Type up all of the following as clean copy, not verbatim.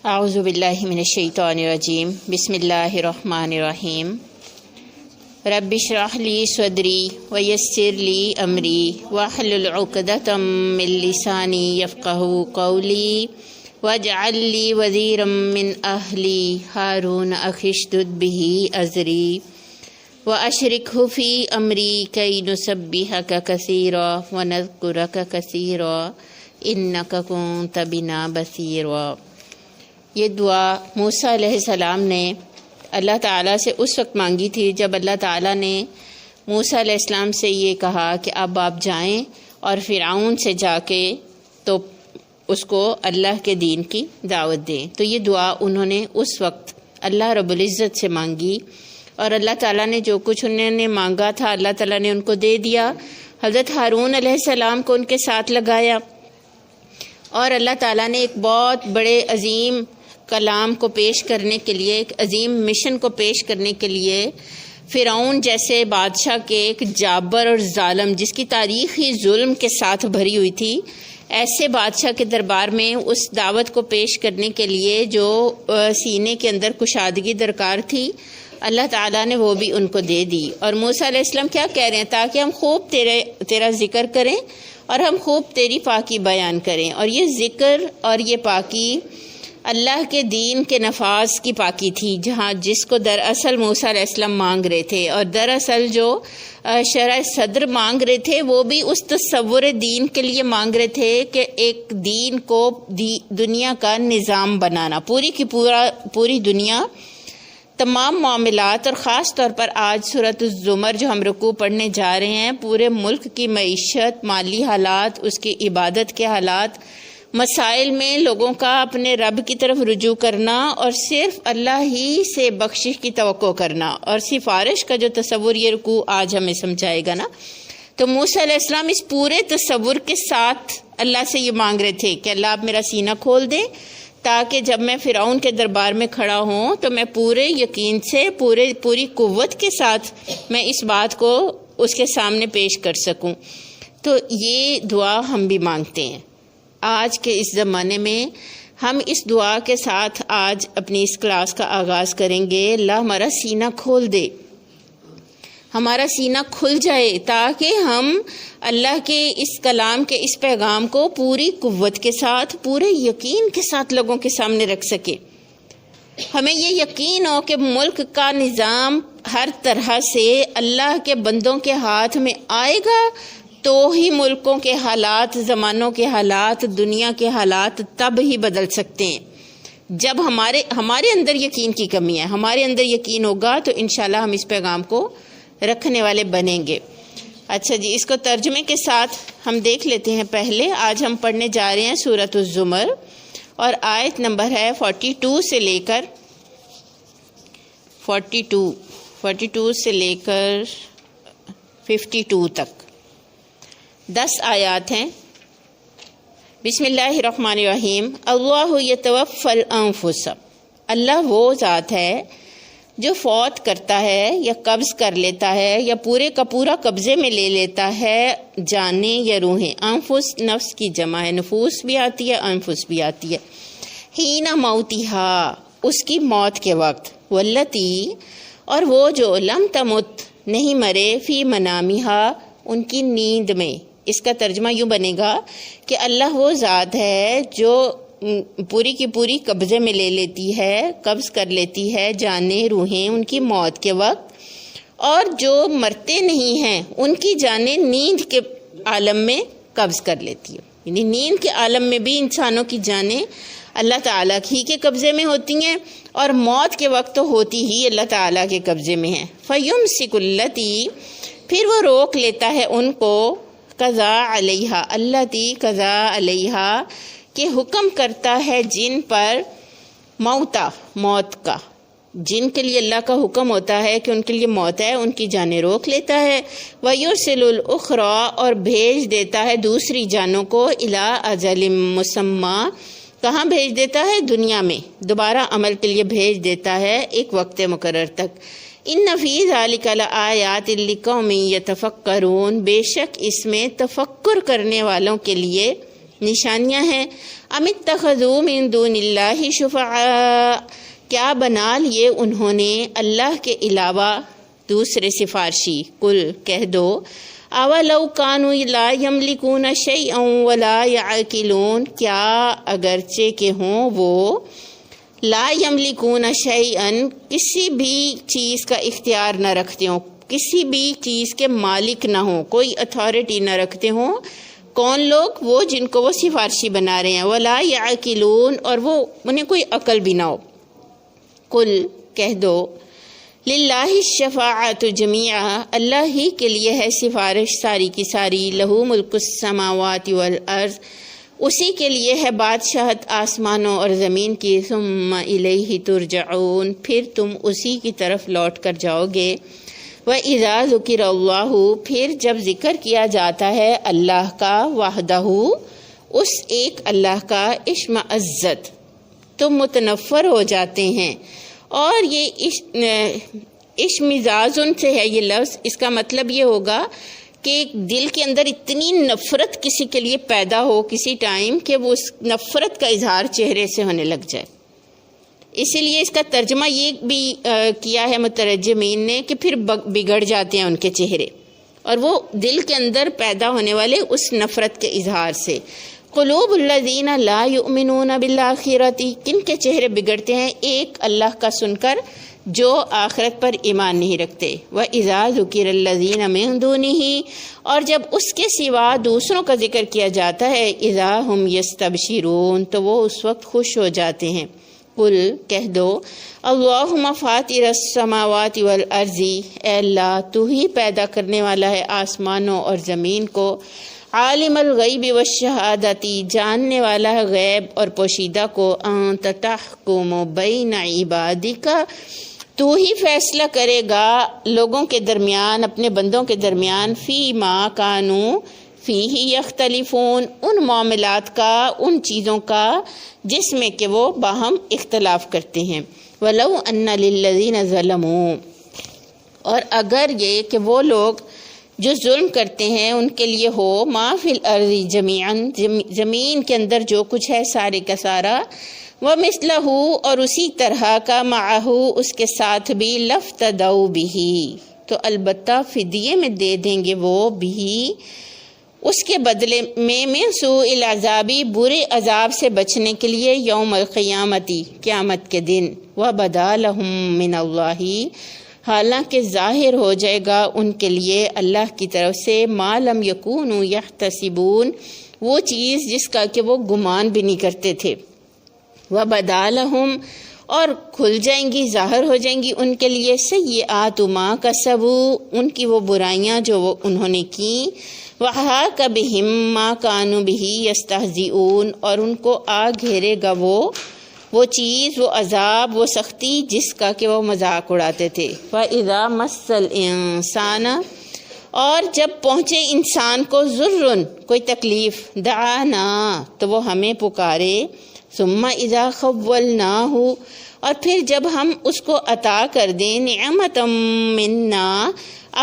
اعوذ باللہ من الشیطان الرجیم بسم اللہ الرحمن الرحیم رب اشرح لی صدری ویسر لی امری واحلل عقدۃ من لسانی یفقہوا قولی واجعل لی وزیرا من اہلی ہارون اخی اشدد بہ ازری واشرکہ فی امری کی نسبحک کثیرا ونذکرک کثیرا انک کنت بنا بصیرا۔ یہ دعا موسیٰ علیہ السلام نے اللہ تعالیٰ سے اس وقت مانگی تھی جب اللہ تعالیٰ نے موسیٰ علیہ السلام سے یہ کہا کہ اب آپ جائیں اور فرعون سے جا کے تو اس کو اللہ کے دین کی دعوت دیں۔ تو یہ دعا انہوں نے اس وقت اللہ رب العزت سے مانگی اور اللہ تعالیٰ نے جو کچھ انہوں نے مانگا تھا اللہ تعالیٰ نے ان کو دے دیا۔ حضرت ہارون علیہ السلام کو ان کے ساتھ لگایا اور اللہ تعالیٰ نے ایک بہت بڑے عظیم کلام کو پیش کرنے کے لیے، ایک عظیم مشن کو پیش کرنے کے لیے فرعون جیسے بادشاہ کے ایک جابر اور ظالم جس کی تاریخ ہی ظلم کے ساتھ بھری ہوئی تھی، ایسے بادشاہ کے دربار میں اس دعوت کو پیش کرنے کے لیے جو سینے کے اندر کشادگی درکار تھی، اللہ تعالیٰ نے وہ بھی ان کو دے دی۔ اور موسیٰ علیہ السلام کیا کہہ رہے ہیں؟ تاکہ ہم خوب تیرا ذکر کریں اور ہم خوب تیری پاکی بیان کریں۔ اور یہ ذکر اور یہ پاکی اللہ کے دین کے نفاذ کی پاکی تھی، جس کو دراصل موسیٰ علیہ السلام مانگ رہے تھے، اور دراصل جو شرح صدر مانگ رہے تھے وہ بھی اس تصور دین کے لیے مانگ رہے تھے کہ ایک دین کو دنیا کا نظام بنانا، پوری دنیا، تمام معاملات، اور خاص طور پر آج سورۃ الزمر جو ہم رکوع پڑھنے جا رہے ہیں، پورے ملک کی معیشت، مالی حالات، اس کی عبادت کے حالات، مسائل میں لوگوں کا اپنے رب کی طرف رجوع کرنا اور صرف اللہ ہی سے بخشش کی توقع کرنا اور سفارش کا جو تصور یہ رکوع آج ہمیں سمجھائے گا نا۔ تو موسیٰ علیہ السلام اس پورے تصور کے ساتھ اللہ سے یہ مانگ رہے تھے کہ اللہ آپ میرا سینہ کھول دیں تاکہ جب میں فرعون کے دربار میں کھڑا ہوں تو میں پورے یقین سے پوری قوت کے ساتھ میں اس بات کو اس کے سامنے پیش کر سکوں۔ تو یہ دعا ہم بھی مانگتے ہیں آج کے اس زمانے میں۔ ہم اس دعا کے ساتھ آج اپنی اس کلاس کا آغاز کریں گے۔ اللہ ہمارا سینہ کھول دے، ہمارا سینہ کھل جائے تاکہ ہم اللہ کے اس کلام کے اس پیغام کو پوری قوت کے ساتھ، پورے یقین کے ساتھ لوگوں کے سامنے رکھ سکے۔ ہمیں یہ یقین ہو کہ ملک کا نظام ہر طرح سے اللہ کے بندوں کے ہاتھ میں آئے گا تو ہی ملکوں کے حالات، زمانوں کے حالات، دنیا کے حالات تب ہی بدل سکتے ہیں۔ جب ہمارے اندر یقین کی کمی ہے، ہمارے اندر یقین ہوگا تو انشاءاللہ ہم اس پیغام کو رکھنے والے بنیں گے۔ اچھا جی، اس کو ترجمے کے ساتھ ہم دیکھ لیتے ہیں۔ پہلے آج ہم پڑھنے جا رہے ہیں سورۃ الزمر اور آیت نمبر ہے 42 سے لے کر 52 تک 10 آیات ہیں۔ بسم اللہ الرحمن الرحیم۔ اللہ یتوفی الانفس، اللہ وہ ذات ہے جو فوت کرتا ہے یا قبض کر لیتا ہے یا پورے کا پورا قبضے میں لے لیتا ہے جانیں یا روحیں۔ انفس نفس کی جمع ہے، نفوس بھی آتی ہے، انفس بھی آتی ہے۔ حین موتہا، اس کی موت کے وقت، واللتی، اور وہ جو لم تمت، نہیں مرے، فی منامہا، ان کی نیند میں۔ اس کا ترجمہ یوں بنے گا کہ اللہ وہ ذات ہے جو پوری کی پوری قبضے میں لے لیتی ہے، قبض کر لیتی ہے جانیں روحیں ان کی موت کے وقت، اور جو مرتے نہیں ہیں ان کی جانیں نیند کے عالم میں قبض کر لیتی ہے۔ یعنی نیند کے عالم میں بھی انسانوں کی جانیں اللہ تعالیٰ ہی کے قبضے میں ہوتی ہیں اور موت کے وقت تو ہوتی ہی اللہ تعالیٰ کے قبضے میں ہیں۔ فَيُمْسِكُ الَّتِي، پھر وہ روک لیتا ہے ان کو، قضا علیہا، اللہ تی قضا علیہا، کہ حکم کرتا ہے جن پر، موت کا، جن کے لیے اللہ کا حکم ہوتا ہے کہ ان کے لیے موت ہے ان کی جانیں روک لیتا ہے۔ وَيُرْسِلُ الْأُخْرَى، اور بھیج دیتا ہے دوسری جانوں کو، إِلَىٰ أَجَلٍ مُّسَمًّى، کہاں بھیج دیتا ہے؟ دنیا میں، دوبارہ عمل کے لیے بھیج دیتا ہے ایک وقت مقرر تک۔ ان فی ذلک لآیات لقوم یتفکرون، بے شک اس میں تفکر کرنے والوں کے لیے نشانیاں ہیں۔ ام اتخذوا من دون اللہ شفعاء، کیا بنا لیے انہوں نے اللہ کے علاوہ دوسرے سفارشی۔ کل کہہ دو اولو کانوا لا یملکون شیئا ولا یعقلون، کیا اگرچہ کہ ہوں وہ لا یملکون شیئا، کسی بھی چیز کا اختیار نہ رکھتے ہوں، کسی بھی چیز کے مالک نہ ہوں، کوئی اتھارٹی نہ رکھتے ہوں۔ کون لوگ؟ وہ جن کو وہ سفارشی بنا رہے ہیں۔ ولا یعقلون، اور وہ انہیں کوئی عقل بھی نہ ہو۔ کل کہہ دو للہ الشفاعۃ جمیعا، اللہ ہی کے لیے ہے سفارش ساری کی ساری۔ لہ ملک السماوات والارض، اسی کے لیے ہے بادشاہت آسمانوں اور زمین کی۔ ثم الیہ ترجعون، پھر تم اسی کی طرف لوٹ کر جاؤ گے۔ وَإِذَا ذُكِرَ اللَّهُ، پھر جب ذکر کیا جاتا ہے اللہ کا، وحدہ، اس ایک اللہ کا، اشمئزت، تو متنفر ہو جاتے ہیں۔ اور یہ اشمئزازن سے ہے یہ لفظ، اس کا مطلب یہ ہوگا کہ دل کے اندر اتنی نفرت کسی کے لیے پیدا ہو کسی ٹائم کہ وہ اس نفرت کا اظہار چہرے سے ہونے لگ جائے۔ اسی لیے اس کا ترجمہ یہ بھی کیا ہے مترجمین نے کہ پھر بگڑ جاتے ہیں ان کے چہرے، اور وہ دل کے اندر پیدا ہونے والے اس نفرت کے اظہار سے۔ قلوب الذین لا یؤمنون بالآخرۃ، کن کے چہرے بگڑتے ہیں؟ ایک اللہ کا سن کر جو آخرت پر ایمان نہیں رکھتے۔ وَإِذَا ذُكِرَ الَّذِينَ مِن دُونِهِ، اور جب اس کے سوا دوسروں کا ذکر کیا جاتا ہے، اِذَا هُمْ يَسْتَبْشِرُونَ، تو وہ اس وقت خوش ہو جاتے ہیں۔ قل کہہ دو اللہم فاطر السماوات والارض، اے اللہ تو ہی پیدا کرنے والا ہے آسمانوں اور زمین کو۔ عالم الغیب والشہادتی، جاننے والا ہے غیب اور پوشیدہ کو۔ انت تحکم بین عبادک، تو ہی فیصلہ کرے گا لوگوں کے درمیان، اپنے بندوں کے درمیان، فی ما کانوا فیہ یختلفون، ان معاملات کا، ان چیزوں کا جس میں کہ وہ باہم اختلاف کرتے ہیں۔ وَلَوْ أَنَّ لِلَّذِينَ ظَلَمُوا، اور اگر یہ کہ وہ لوگ جو ظلم کرتے ہیں ان کے لیے ہو، ما فی الارض جمیعاً، زمین کے اندر جو کچھ ہے سارے کا سارا، وَمِثْلَهُ، اور اسی طرح کا، مَعَهُ، اس کے ساتھ بھی، لَافْتَدَوْا بِهِ، تو البتہ فدیے میں دے دیں گے وہ بھی، اس کے بدلے میں، من سوء العذابی، برے عذاب سے بچنے کے لیے، یوم القیامتی، قیامت کے دن۔ وَبَدَا لَهُم مِّنَ اللَّهِ، حالانکہ ظاہر ہو جائے گا ان کے لیے اللہ کی طرف سے، ما لم یکونوا یحتسبون، وہ چیز جس کا کہ وہ گمان بھی نہیں کرتے تھے۔ وَبَدَا لَهُم، اور کھل جائیں گی، ظاہر ہو جائیں گی ان کے لیے، سیئات ما کسبوا، ان کی وہ برائیاں جو وہ انہوں نے کی، وَحَاقَ بِهِم مَا كَانُوا بِهِ يَسْتَهْزِئُونَ، اور ان کو آ گھیرے گا وہ چیز، وہ عذاب، وہ سختی جس کا کہ وہ مذاق اڑاتے تھے۔ وَإِذَا مَسَّ الْإِنسَانَ، اور جب پہنچے انسان کو، ضرٌ، کوئی تکلیف، دعانا، تو وہ ہمیں پکارے، ثم اذا خولناہ، اور پھر جب ہم اس کو عطا کر دیں، نعمتا منا،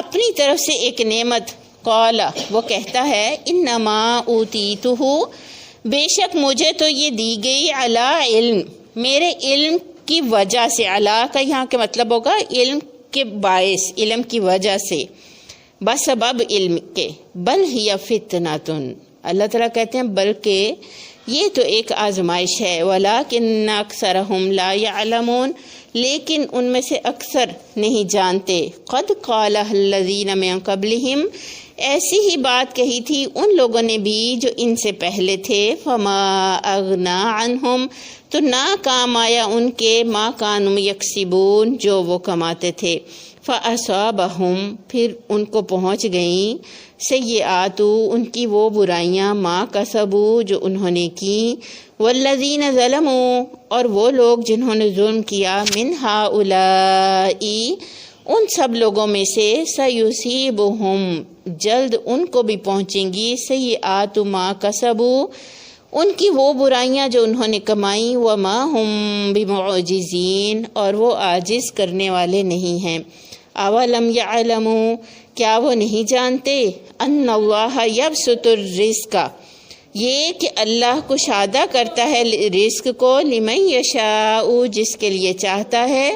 اپنی طرف سے ایک نعمت، قال، وہ کہتا ہے، انما اوتیتہ، بے شک مجھے تو یہ دی گئی، علی علم، میرے علم کی وجہ سے۔ علی کا یہاں کے مطلب ہوگا علم کے باعث، علم کی وجہ سے، بسبب علم کے۔ بل ہی فتنۃ، اللہ تعالیٰ کہتے ہیں بلکہ یہ تو ایک آزمائش ہے۔ ولیکن اکثرہم لا یعلمون، لیکن ان میں سے اکثر نہیں جانتے۔ قد قالہ الذین من قبلہم، ایسی ہی بات کہی تھی ان لوگوں نے بھی جو ان سے پہلے تھے۔ فما اغنا عنہم، تو نہ کام آیا ان کے، ما کانوا یکسبون، جو وہ کماتے تھے۔ فاصابہم، پھر ان کو پہنچ گئیں، سیئات، ان کی وہ برائیاں، ما کسبوا، جو انہوں نے کی، والذین ظلموا، اور وہ لوگ جنہوں نے ظلم کیا، من ہؤلاء، ان سب لوگوں میں سے، سیصیبہم، جلد ان کو بھی پہنچیں گی، سیئات ما کسبوا، ان کی وہ برائیاں جو انہوں نے کمائیں، وما ہم بمعجزین، اور وہ عاجز کرنے والے نہیں ہیں۔ اولم یعلموا، کیا وہ نہیں جانتے، ان اللہ یبسط الرزق، یہ کہ اللہ کشادہ کرتا ہے رزق کو لمن یشاء جس کے لیے چاہتا ہے،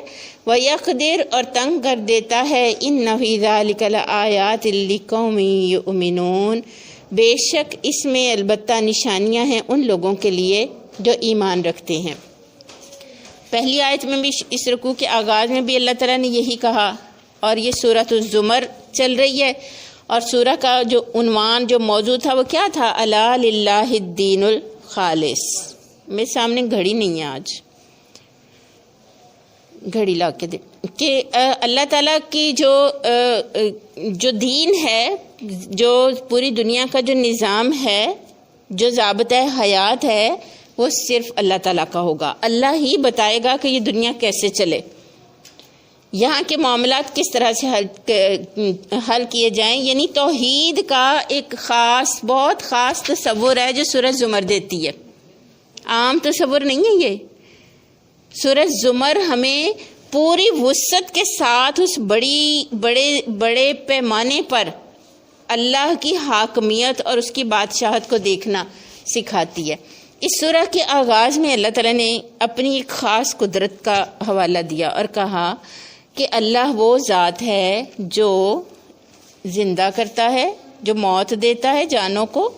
ویقدر اور تنگ کر دیتا ہے، ان فی ذلک لآیات لقوم یؤمنون بے شک اس میں البتہ نشانیاں ہیں ان لوگوں کے لیے جو ایمان رکھتے ہیں۔ پہلی آیت میں بھی اس رکوع کے آغاز میں بھی اللہ تعالیٰ نے یہی کہا، اور یہ سورۃ الزمر چل رہی ہے، اور سورہ کا جو عنوان جو موضوع تھا وہ کیا تھا؟ الا للہ الدین الخالص۔ میرے سامنے گھڑی نہیں ہے، آج گھڑی لا کے دے کہ اللہ تعالیٰ کی جو دین ہے، جو پوری دنیا کا جو نظام ہے، جو ضابطۂ حیات ہے، وہ صرف اللہ تعالیٰ کا ہوگا۔ اللہ ہی بتائے گا کہ یہ دنیا کیسے چلے، یہاں کے معاملات کس طرح سے حل کیے جائیں۔ یعنی توحید کا ایک بہت خاص تصور ہے جو سورہ زمر دیتی ہے، عام تصور نہیں ہے یہ۔ سورہ زمر ہمیں پوری وسعت کے ساتھ اس بڑے پیمانے پر اللہ کی حاکمیت اور اس کی بادشاہت کو دیکھنا سکھاتی ہے۔ اس سورہ کے آغاز میں اللہ تعالیٰ نے اپنی ایک خاص قدرت کا حوالہ دیا اور کہا کہ اللہ وہ ذات ہے جو زندہ کرتا ہے، جو موت دیتا ہے جانوں کو،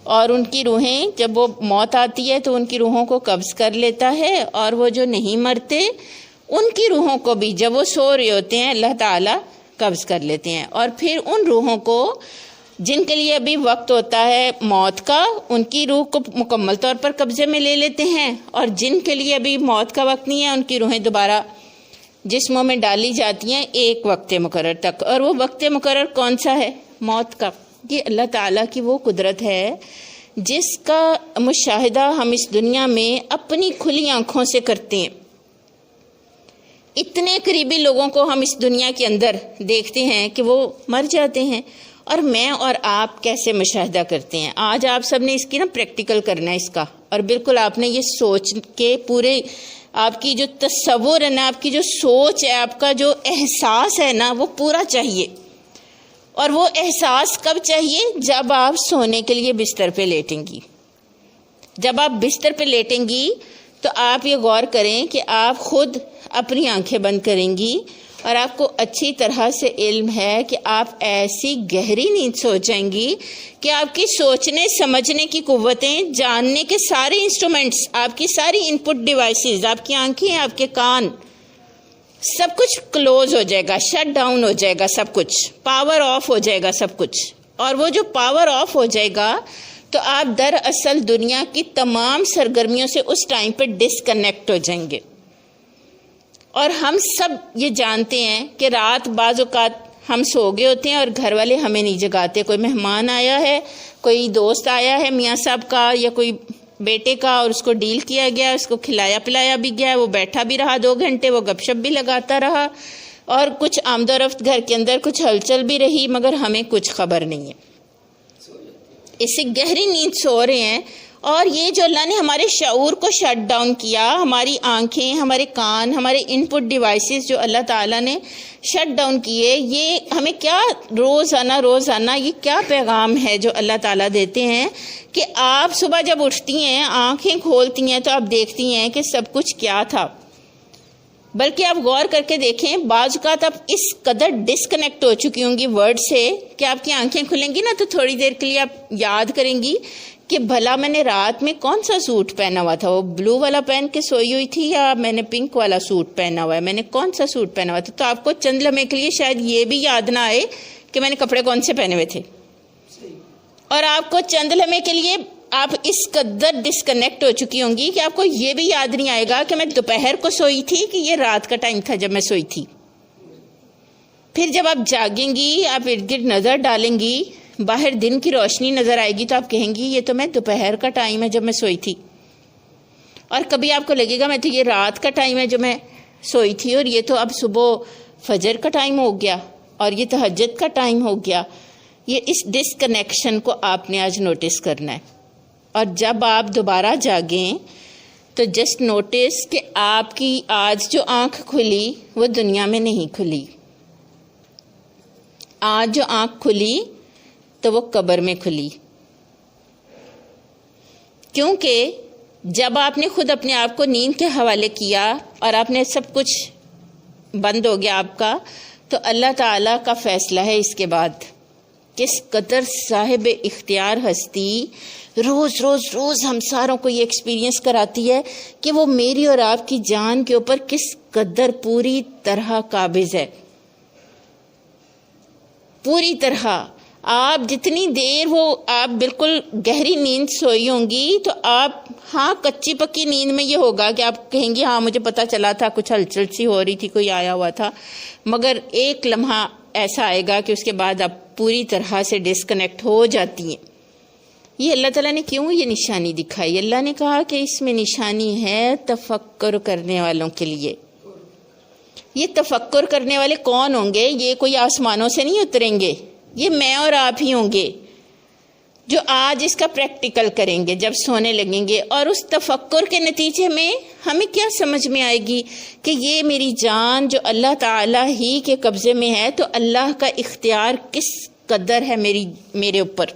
اور ان کی روحیں جب وہ موت آتی ہے تو ان کی روحوں کو قبض کر لیتا ہے، اور وہ جو نہیں مرتے ان کی روحوں کو بھی جب وہ سو رہے ہوتے ہیں اللہ تعالیٰ قبض کر لیتے ہیں، اور پھر ان روحوں کو جن کے لیے ابھی وقت ہوتا ہے موت کا، ان کی روح کو مکمل طور پر قبضے میں لے لیتے ہیں، اور جن کے لیے ابھی موت کا وقت نہیں ہے ان کی روحیں دوبارہ جسموں میں ڈالی جاتی ہیں ایک وقت مقرر تک، اور وہ وقت مقرر کون سا ہے؟ موت کا۔ یہ اللہ تعالیٰ کی وہ قدرت ہے جس کا مشاہدہ ہم اس دنیا میں اپنی کھلی آنکھوں سے کرتے ہیں۔ اتنے قریبی لوگوں کو ہم اس دنیا کے اندر دیکھتے ہیں کہ وہ مر جاتے ہیں، اور میں اور آپ کیسے مشاہدہ کرتے ہیں۔ آج آپ سب نے اس کی پریکٹیکل کرنا ہے اس کا، اور بالکل آپ نے یہ سوچ کے پورے آپ کی جو تصور ہے نا، آپ کی جو سوچ ہے، آپ کا جو احساس ہے نا، وہ پورا چاہیے۔ اور وہ احساس کب چاہیے؟ جب آپ سونے کے لیے بستر پہ لیٹیں گی۔ جب آپ بستر پہ لیٹیں گی تو آپ یہ غور کریں کہ آپ خود اپنی آنکھیں بند کریں گی، اور آپ کو اچھی طرح سے علم ہے کہ آپ ایسی گہری نیند سو جائیں گی کہ آپ کی سوچنے سمجھنے کی قوتیں، جاننے کے سارے انسٹرومنٹس، آپ کی ساری ان پٹ ڈیوائسز، آپ کی آنکھیں، آپ کے کان، سب کچھ کلوز ہو جائے گا، شٹ ڈاؤن ہو جائے گا، سب کچھ پاور آف ہو جائے گا سب کچھ۔ اور وہ جو پاور آف ہو جائے گا تو آپ دراصل دنیا کی تمام سرگرمیوں سے اس ٹائم پہ ڈسکنیکٹ ہو جائیں گے۔ اور ہم سب یہ جانتے ہیں کہ رات بعض اوقات ہم سو گئے ہوتے ہیں اور گھر والے ہمیں نہیں جگاتے، کوئی مہمان آیا ہے، کوئی دوست آیا ہے میاں صاحب کا یا کوئی بیٹے کا، اور اس کو ڈیل کیا گیا، اس کو کھلایا پلایا بھی گیا، وہ بیٹھا بھی رہا 2 گھنٹے، وہ گپ شپ بھی لگاتا رہا، اور کچھ آمد و رفت گھر کے اندر کچھ ہلچل بھی رہی، مگر ہمیں کچھ خبر نہیں ہے۔ اس سے گہری نیند سو رہے ہیں، اور یہ جو اللہ نے ہمارے شعور کو شٹ ڈاؤن کیا، ہماری آنکھیں، ہمارے کان، ہمارے ان پٹ ڈیوائسز جو اللہ تعالیٰ نے شٹ ڈاؤن کیے، یہ ہمیں کیا روزانہ یہ کیا پیغام ہے جو اللہ تعالیٰ دیتے ہیں کہ آپ صبح جب اٹھتی ہیں، آنکھیں کھولتی ہیں تو آپ دیکھتی ہیں کہ سب کچھ کیا تھا۔ بلکہ آپ غور کر کے دیکھیں، بعض اوقات آپ اس قدر ڈسکنیکٹ ہو چکی ہوں گی ورڈ سے کہ آپ کی آنکھیں کھلیں گی نا تو تھوڑی دیر کے لیے آپ یاد کریں گی کہ بھلا میں نے رات میں کون سا سوٹ پہنا ہوا تھا، وہ بلو والا پہن کے سوئی ہوئی تھی یا میں نے پنک والا سوٹ پہنا ہوا ہے، میں نے کون سا سوٹ پہنا ہوا تھا۔ تو آپ کو چند لمحے کے لیے شاید یہ بھی یاد نہ آئے کہ میں نے کپڑے کون سے پہنے ہوئے تھے، اور آپ کو چند لمحے کے لیے آپ اس قدر ڈسکنیکٹ ہو چکی ہوں گی کہ آپ کو یہ بھی یاد نہیں آئے گا کہ میں دوپہر کو سوئی تھی کہ یہ رات کا ٹائم تھا جب میں سوئی تھی۔ پھر جب آپ جاگیں گی، آپ ارد گرد نظر ڈالیں گی، باہر دن کی روشنی نظر آئے گی تو آپ کہیں گی یہ تو میں دوپہر کا ٹائم ہے جب میں سوئی تھی، اور کبھی آپ کو لگے گا میں تو یہ رات کا ٹائم ہے جو میں سوئی تھی، اور یہ تو اب صبح فجر کا ٹائم ہو گیا، اور یہ تہجد کا ٹائم ہو گیا۔ یہ اس ڈسکنیکشن کو آپ نے آج نوٹس کرنا ہے، اور جب آپ دوبارہ جاگیں تو جسٹ نوٹس کہ آپ کی آج جو آنکھ کھلی وہ دنیا میں نہیں کھلی، آج جو آنکھ کھلی تو وہ قبر میں کھلی۔ کیونکہ جب آپ نے خود اپنے آپ کو نیند کے حوالے کیا اور آپ نے سب کچھ بند ہو گیا آپ کا، تو اللہ تعالیٰ کا فیصلہ ہے اس کے بعد کس قدر صاحب اختیار ہستی روز روز روز ہم ساروں کو یہ ایکسپیرینس کراتی ہے کہ وہ میری اور آپ کی جان کے اوپر کس قدر پوری طرح قابض ہے، پوری طرح۔ آپ جتنی دیر وہ آپ بالکل گہری نیند سوئی ہوں گی تو آپ ہاں کچی پکی نیند میں یہ ہوگا کہ آپ کہیں گی ہاں مجھے پتہ چلا تھا کچھ ہلچل سی ہو رہی تھی، کوئی آیا ہوا تھا، مگر ایک لمحہ ایسا آئے گا کہ اس کے بعد آپ پوری طرح سے ڈسکنیکٹ ہو جاتی ہیں۔ یہ اللہ تعالیٰ نے کیوں یہ نشانی دکھائی؟ اللہ نے کہا کہ اس میں نشانی ہے تفکر کرنے والوں کے لیے۔ یہ تفکر کرنے والے کون ہوں گے؟ یہ کوئی آسمانوں سے نہیں اتریں گے، یہ میں اور آپ ہی ہوں گے جو آج اس کا پریکٹیکل کریں گے جب سونے لگیں گے۔ اور اس تفکر کے نتیجے میں ہمیں کیا سمجھ میں آئے گی کہ یہ میری جان جو اللہ تعالیٰ ہی کے قبضے میں ہے، تو اللہ کا اختیار کس قدر ہے میرے اوپر۔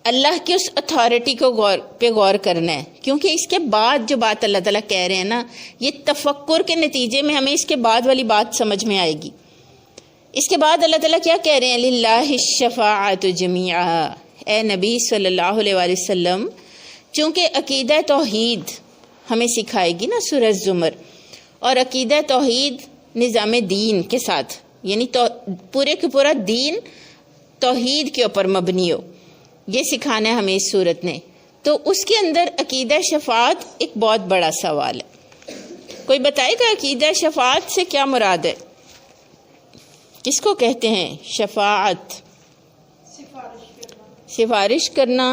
اللہ کی اس اتھارٹی کو غور کرنا ہے، کیونکہ اس کے بعد جو بات اللہ تعالیٰ کہہ رہے ہیں نا، یہ تفکر کے نتیجے میں ہمیں اس کے بعد والی بات سمجھ میں آئے گی۔ اس کے بعد اللہ تعالیٰ کیا کہہ رہے ہیں؟ للہ الشفاعۃ جمیعا۔ اے نبی صلی اللہ علیہ وآلہ وسلم، چونکہ عقیدہ توحید ہمیں سکھائے گی نا سورہ الزمر، اور عقیدہ توحید نظام دین کے ساتھ، یعنی پورے کے پورا دین توحید کے اوپر مبنی ہو، یہ سکھانا ہے ہمیں اس صورت نے۔ تو اس کے اندر عقیدہ شفاعت ایک بہت بڑا سوال ہے۔ کوئی بتائے گا عقیدہ شفاعت سے کیا مراد ہے؟ کس کو کہتے ہیں شفاعت؟ سفارش کرنا۔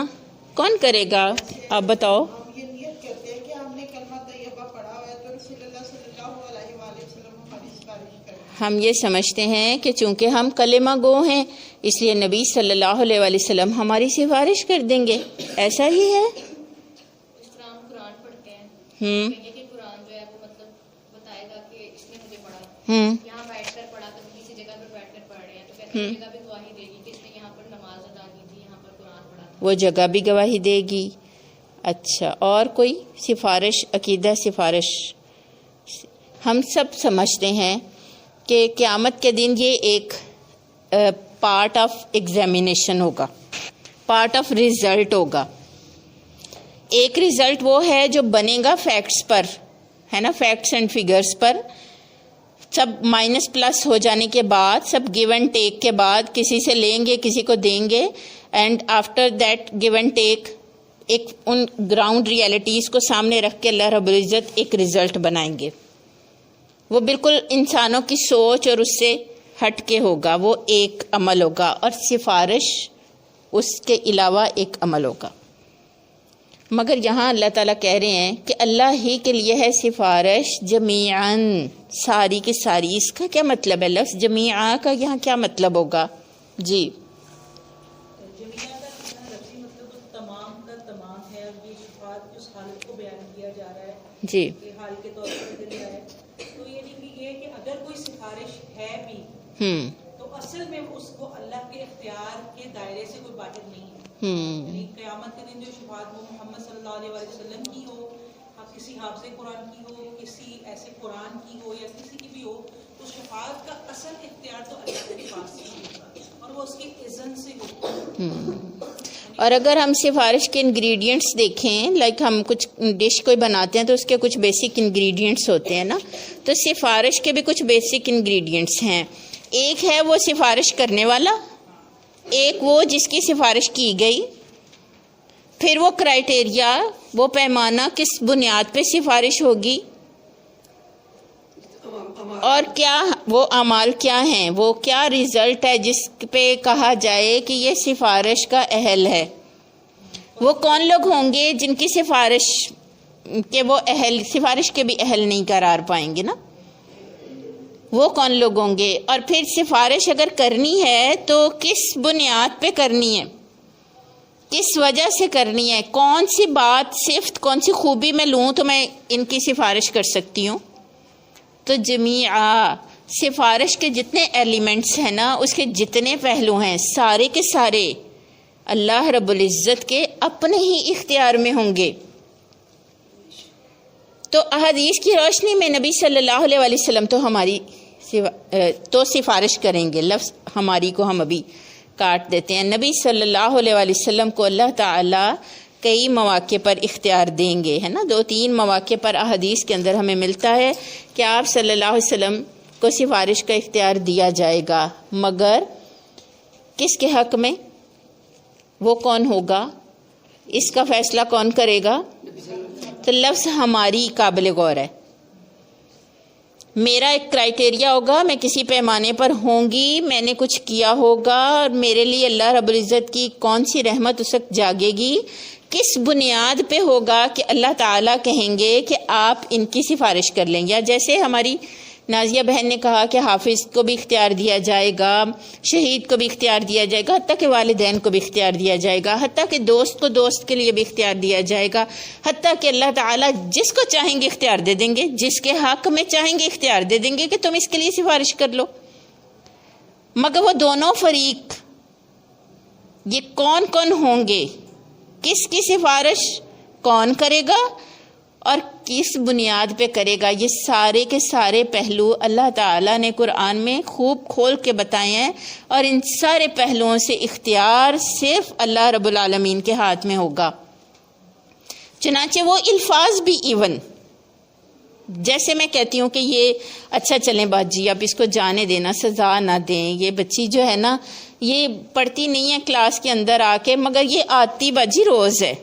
کون کرے گا؟ آپ بتاؤ۔ ہم یہ نیت کرتے ہیں کہ ہم نے کلمہ طیبہ پڑھا ہوا ہے تو رسول اللہ صلی اللہ علیہ وآلہ وسلم ہماری سفارش کریں۔ ہم یہ سمجھتے ہیں کہ چونکہ ہم کلمہ گو ہیں اس لیے نبی صلی اللہ علیہ وآلہ وسلم ہماری سفارش کر دیں گے، ایسا ہی ہے۔ اس طرح ہم قرآن پڑھتے ہیں، کہیں کہ قرآن جو ہے وہ مطلب بتائے گا کہ اس نے مجھے پڑھا، یہاں بیٹھ کر پڑھا تو کسی جگہ پر بیٹھ کر پڑھ رہے ہیں، تو کہتے ہیں جگہ بھی گواہی دے گی کہ اس نے یہاں پر نماز ادا کی تھی، یہاں پر قرآن پڑھا تھا، وہ جگہ بھی گواہی دے گی۔ اچھا، اور کوئی سفارش؟ عقیدہ سفارش ہم سب سمجھتے ہیں کہ قیامت کے دن یہ ایک پارٹ آف ایگزامینیشن ہوگا، پارٹ آف ریزلٹ ہوگا۔ ایک ریزلٹ وہ ہے جو بنے گا فیکٹس پر، ہے نا، فیکٹس اینڈ فگرز پر، سب مائنس پلس ہو جانے کے بعد، سب گیو اینڈ ٹیک کے بعد، کسی سے لیں گے کسی کو دیں گے، and after that give and take ایک ان گراؤنڈ ریالٹیز کو سامنے رکھ کے اللہ رب العزت ایک ریزلٹ بنائیں گے۔ وہ بالکل انسانوں کی سوچ اور اس سے ہٹ کے ہوگا، وہ ایک عمل ہوگا، اور سفارش اس کے علاوہ ایک عمل ہوگا۔ مگر یہاں اللہ تعالیٰ کہہ رہے ہیں کہ اللہ ہی کے لیے ہے سفارش جمیعاً، ساری کی ساری۔ اس کا کیا مطلب ہے؟ لفظ جمیعا کا یہاں کیا مطلب ہوگا؟ جی، جمیعہ کا لفظی مطلب تمام کا تمام ہے، اور یہ شفاعت اس حالت کو بیان کیا جا رہا ہے جی، کہ حال کے طور پر دل ہے، تو یعنی کہ یہ کہ اگر کوئی سفارش ہے بھی تو اصل میں اس کو اللہ کے اختیار کے دائرے سے کوئی باہر نہیں ہے۔ یعنی قیامت کے دن جو شفاعت وہ محمد صلی اللہ علیہ وسلم کی ہو، کسی حافظ قرآن کی ہو، کسی ایسے قرآن کی ہو، یا کسی کی بھی ہو، تو شفاعت کا اصل اختیار تو اللہ کے پاس ہی ہوتا اور وہ اس کی اذن سے ہوتا۔ اور اگر ہم سفارش کے انگریڈینٹس دیکھیں، لائک ہم کچھ ڈش کوئی بناتے ہیں تو اس کے کچھ بیسک انگریڈینٹس ہوتے ہیں نا، تو سفارش کے بھی کچھ بیسک انگریڈینٹس ہیں۔ ایک ہے وہ سفارش کرنے والا، ایک وہ جس کی سفارش کی گئی، پھر وہ کرائٹیریا، وہ پیمانہ کس بنیاد پہ سفارش ہوگی، اور کیا وہ اعمال کیا ہیں، وہ کیا ریزلٹ ہے جس پہ کہا جائے کہ یہ سفارش کا اہل ہے۔ وہ کون لوگ ہوں گے جن کی سفارش کے وہ اہل، سفارش کے بھی اہل نہیں قرار پائیں گے نا، وہ کون لوگ ہوں گے؟ اور پھر سفارش اگر کرنی ہے تو کس بنیاد پہ کرنی ہے، کس وجہ سے کرنی ہے، کون سی بات، صفت، کون سی خوبی میں لوں تو میں ان کی سفارش کر سکتی ہوں۔ تو جمیعہ، سفارش کے جتنے ایلیمنٹس ہیں نا، اس کے جتنے پہلو ہیں، سارے کے سارے اللہ رب العزت کے اپنے ہی اختیار میں ہوں گے. تو احادیث کی روشنی میں نبی صلی اللہ علیہ وسلم تو ہماری تو سفارش کریں گے. لفظ ہماری کو ہم ابھی کاٹ دیتے ہیں. نبی صلی اللہ علیہ وسلم کو اللہ تعالیٰ کئی مواقع پر اختیار دیں گے، ہے نا. 2-3 مواقع پر احادیث کے اندر ہمیں ملتا ہے کہ آپ صلی اللہ علیہ وسلم کو سفارش کا اختیار دیا جائے گا، مگر کس کے حق میں؟ وہ کون ہوگا؟ اس کا فیصلہ کون کرے گا؟ تو لفظ ہماری قابل غور ہے. میرا ایک کرائٹیریا ہوگا، میں کسی پیمانے پر ہوں گی، میں نے کچھ کیا ہوگا، اور میرے لیے اللہ رب العزت کی کون سی رحمت اس وقت جاگے گی، کس بنیاد پہ ہوگا کہ اللہ تعالیٰ کہیں گے کہ آپ ان کی سفارش کر لیں گے. یا جیسے ہماری نازیہ بہن نے کہا کہ حافظ کو بھی اختیار دیا جائے گا، شہید کو بھی اختیار دیا جائے گا، حتیٰ کہ والدین کو بھی اختیار دیا جائے گا، حتیٰ کہ دوست کو دوست کے لیے بھی اختیار دیا جائے گا، حتیٰ کہ اللہ تعالیٰ جس کو چاہیں گے اختیار دے دیں گے، جس کے حق میں چاہیں گے اختیار دے دیں گے کہ تم اس کے لیے سفارش کر لو. مگر وہ دونوں فریق یہ کون کون ہوں گے، کس کی سفارش کون کرے گا اور کس بنیاد پہ کرے گا، یہ سارے کے سارے پہلو اللہ تعالیٰ نے قرآن میں خوب کھول کے بتائے ہیں، اور ان سارے پہلوؤں سے اختیار صرف اللہ رب العالمین کے ہاتھ میں ہوگا. چنانچہ وہ الفاظ بھی ایون جیسے میں کہتی ہوں کہ یہ اچھا چلیں باجی اب اس کو جانے دینا، سزا نہ دیں، یہ بچی جو ہے نا یہ پڑھتی نہیں ہے کلاس کے اندر آ کے، مگر یہ آتی باجی روز ہے،